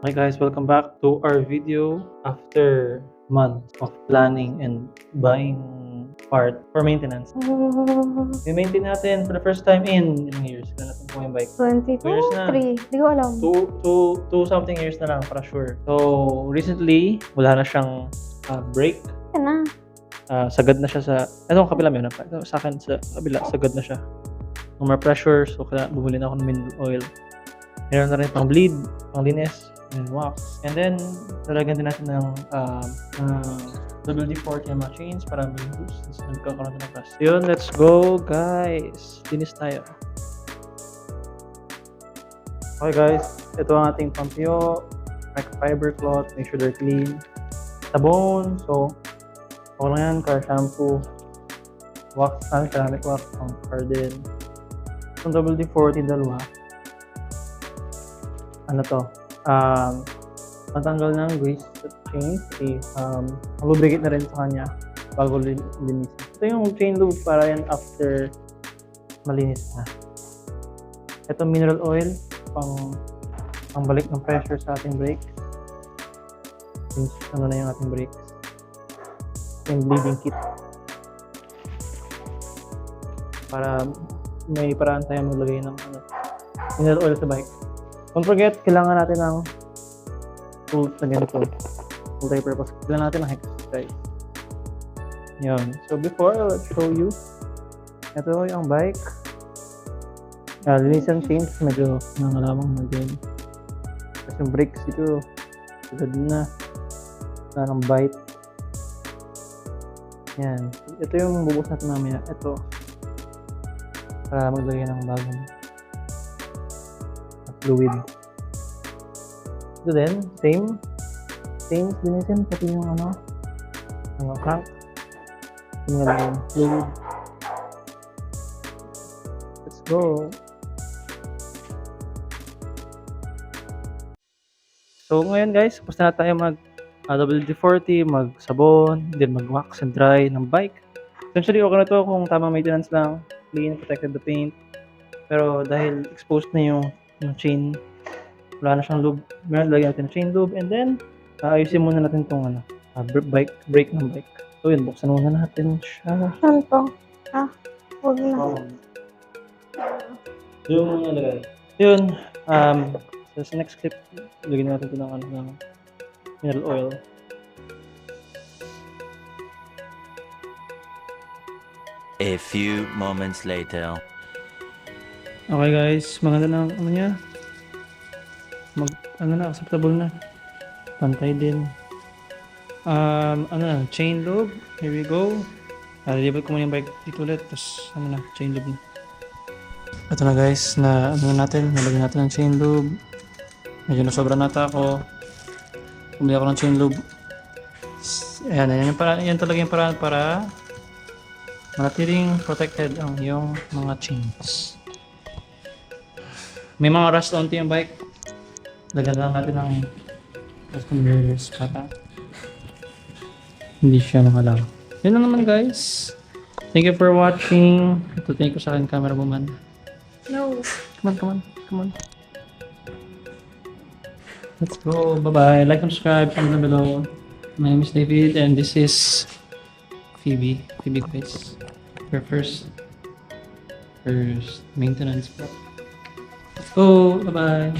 Hi guys, welcome back to our video after months of planning and buying part for maintenance. I-maintain natin for the first time in ilang years. Kailan natin po yung bike? 22, 2 years na. 3. Hindi ko alam. Two something years na lang para sure. So recently, wala na siyang brake. Yan na. Sagad na siya sa etong kabila mo yun. Sa akin sa kabila, sagad na siya. No more pressure, so kaya bumili na ako ng mineral oil. Meron na rin pang bleed, pang linis, and wax. And then, lalagyan din natin ng WD-40 yung mga chains para may boost. Tapos nagkakaroon na ng press. Yun, let's go guys! Linis tayo. Okay guys, ito ang ating pampyo. Microfiber cloth, make sure they're clean. Sabon, so okay lang yan, car shampoo. Wax, ceramic wax, pang car din. Itong WD-40 dalawa. Ano to? Matanggal ng grease at chains. Lubricate na rin sa kanya bago linisin. Ito yung chain lube para yan after malinis na. Ito mineral oil pang balik ng pressure sa ating brakes. Since ano na yung ating brakes. Yung bleeding kit. Para may paraan tayo maglagay ng mineral oil sa bike. Don't forget, kailangan natin ng tools na ganito. Multi-purpose. Kailangan natin ng hex, guys. Yun. So before, I'll show you. Ito yung bike. Linisan chains. Medyo nangalamang na din. Kasi yung brakes ito. Agad na. Wala ng bite. Yan. Ito yung bubos natin mamaya. Ito. Para maglagay ng bagong fluid. Ito din, same linisin, pati yung ang crank, yung fluid. Let's go. So ngayon guys, tapos na tayo mag WD-40, mag-sabon, then mag-wax and dry ng bike. Essentially okay na to kung tamang maintenance lang, clean, protected the paint. Pero dahil exposed na yung chain, wala na siyang lube. Meron, lagyan natin ng chain lube, and then ayusin muna natin itong brake ng bike. So yun, buksan muna natin siya. Saan to? Huwag na. Doon muna lagay. Yun, so sa next clip, lagyan natin ito ng mineral oil. A few moments later. Okay guys, maganda na niya. Acceptable na. Pantay din. Chain lube. Here we go. Lilibot ko muna yung bike dito ulit. Tapos, chain lube na. Ito na guys, nalagyan natin ng chain lube. Medyo nasobra nata ako. Bumili ako ng chain lube. Yan talaga yung paraan para manatiling protected ang iyong mga chains. May mga rust onto yung bike. Lagyan lang natin ng custom barriers para hindi siya makalaw. Yun lang naman guys. Thank you for watching. Ito thank you sa akin camera woman. No. Come on. Let's go. Bye-bye. Like and subscribe. Comment down below. My name is David and this is Phoebe. Phoebe guys. Your first maintenance. Let's go. Bye-bye.